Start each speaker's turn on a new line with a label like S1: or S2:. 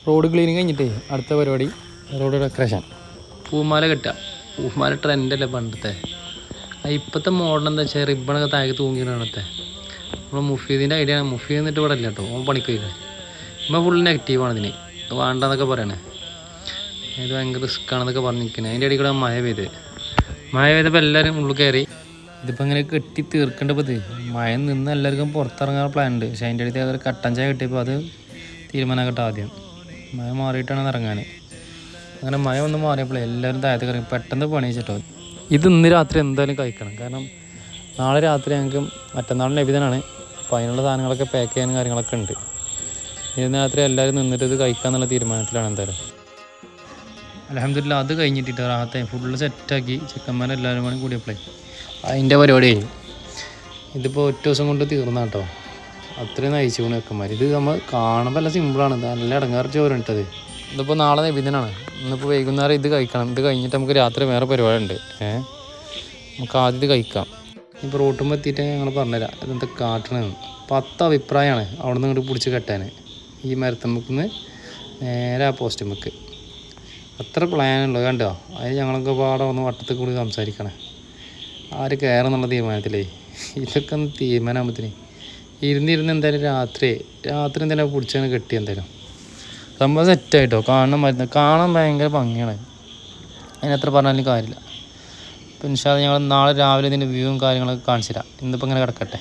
S1: Road cleaning കഴിഞ്ഞിട്ടേ അടുത്ത പരിപാടി റോഡ് ഡെക്കറേഷൻ. പൂമാല കെട്ടുക. പൂമാല ട്രെൻഡല്ലേ പണ്ടത്തെ. ഇപ്പോഴത്തെ മോഡൽ എന്താ വെച്ചാൽ റിബണൊക്കെ താഴെ തൂങ്ങിയിടണത്തെ. നമ്മൾ മുഫീദിൻ്റെ ഐഡിയ ആണ്. മുഫീദ് എന്നിട്ട് ഇവിടെ ഇല്ല കേട്ടോ, ഓൻ പണിക്ക് പോയില്ലേ. ഇമ്മ ഫുൾ നെഗറ്റീവാണ് ഇതിന്, വേണ്ടെന്നൊക്കെ പറയണേ. ഇത് ഭയങ്കര റിസ്ക്കാണെന്നൊക്കെ പറഞ്ഞിരിക്കുന്നത്. അതിൻ്റെ ഇടയിൽ കൂടെ മഴ പെയ്തപ്പോൾ എല്ലാവരും ഉള്ളിൽ കയറി. ഇതിപ്പോൾ ഇങ്ങനെ കെട്ടി തീർക്കേണ്ടപ്പോൾ ഇത് മഴ നിന്ന് എല്ലാവർക്കും പുറത്തിറങ്ങാൻ പ്ലാൻ ഉണ്ട്. പക്ഷേ അതിൻ്റെ ഇടയിൽ അവർ കട്ടൻ ചായ കിട്ടിയപ്പോൾ അത് തീരുമാനമാകട്ടെ. ആദ്യം മഴ മാറിയിട്ടാണ് ഇറങ്ങാൻ. അങ്ങനെ മഴ ഒന്ന് മാറിയപ്പോൾ എല്ലാവരും താഴത്തേക്ക് ഇറങ്ങി പെട്ടെന്ന് പണിയിച്ചിട്ടോ. ഇത് ഇന്ന് രാത്രി എന്തായാലും കഴിക്കണം. കാരണം നാളെ രാത്രി ഞങ്ങൾക്ക് മറ്റന്നാളിന് നബിദിനാണ്. അപ്പോൾ അതിനുള്ള സാധനങ്ങളൊക്കെ പാക്ക് ചെയ്യാനും കാര്യങ്ങളൊക്കെ ഉണ്ട്. ഇന്ന് രാത്രി എല്ലാവരും നിന്നിട്ട് ഇത് കഴിക്കാമെന്നുള്ള തീരുമാനത്തിലാണ് എന്തായാലും. അൽഹംദുലില്ലാ അത് കഴിഞ്ഞിട്ട് റാഹത്തായി ഫുള്ള് സെറ്റാക്കി ചെക്കന്മാരെല്ലാവരും കൂടി കൂടിയപ്പോഴേ അതിൻ്റെ പരിപാടിയായി. ഇതിപ്പോൾ ഒറ്റ ദിവസം കൊണ്ട് തീർന്ന കേട്ടോ. അത്രയും നയിച്ചു കൊണ്ട് ചെക്കന്മാർ. ഇത് നമ്മൾ കാണുമ്പോൾ നല്ല സിമ്പിളാണ്. നല്ല ഇടങ്ങാറ് ചോറിട്ടത്. ഇതിപ്പോൾ നാളെ നബിദിനാണ്. ഇന്നിപ്പോൾ വൈകുന്നേരം ഇത് കഴിക്കണം. ഇത് കഴിഞ്ഞിട്ട് നമുക്ക് രാത്രി വേറെ പരിപാടി ഉണ്ട്. നമുക്ക് ആദ്യം ഇത് കഴിക്കാം. ഇപ്പോൾ റോട്ടുമ്പോൾ എത്തിയിട്ട് ഞങ്ങൾ പറഞ്ഞുതരാം ഇതെന്താ കാട്ടണമെന്ന്. 10 അഭിപ്രായമാണ് അവിടെ നിന്ന് ഇങ്ങോട്ട് പിടിച്ച് കെട്ടാൻ. ഈ മരത്തമ്മക്കുന്ന് നേരെ ആ പോസ്റ്റ് നമുക്ക് അത്ര പ്ലാനുള്ളത് കണ്ടോ. അത് ഞങ്ങളൊക്കെ പാടെ ഒന്ന് വട്ടത്തിൽ കൂടി സംസാരിക്കണേ ആര് കയറുന്നുള്ള തീരുമാനത്തിലേ. ഇതൊക്കെ ഒന്ന് തീരുമാനമാകുമ്പത്തിന് ഇരുന്നിരുന്ന് എന്തായാലും രാത്രി എന്തായാലും പിടിച്ചാൽ കെട്ടി. എന്തായാലും സംഭവം സെറ്റായിട്ടോ. കാണാൻ ഭയങ്കര ഭംഗിയാണ്. അതിനത്ര പറഞ്ഞാലും കാര്യമില്ല. അപ്പോൾ ഇൻഷാ അല്ലാഹ് ഞങ്ങൾ നാളെ രാവിലെ ഇതിൻ്റെ വ്യൂവും കാര്യങ്ങളൊക്കെ കാണിച്ചു തരാം. ഇന്നിപ്പോൾ ഇങ്ങനെ കിടക്കട്ടെ.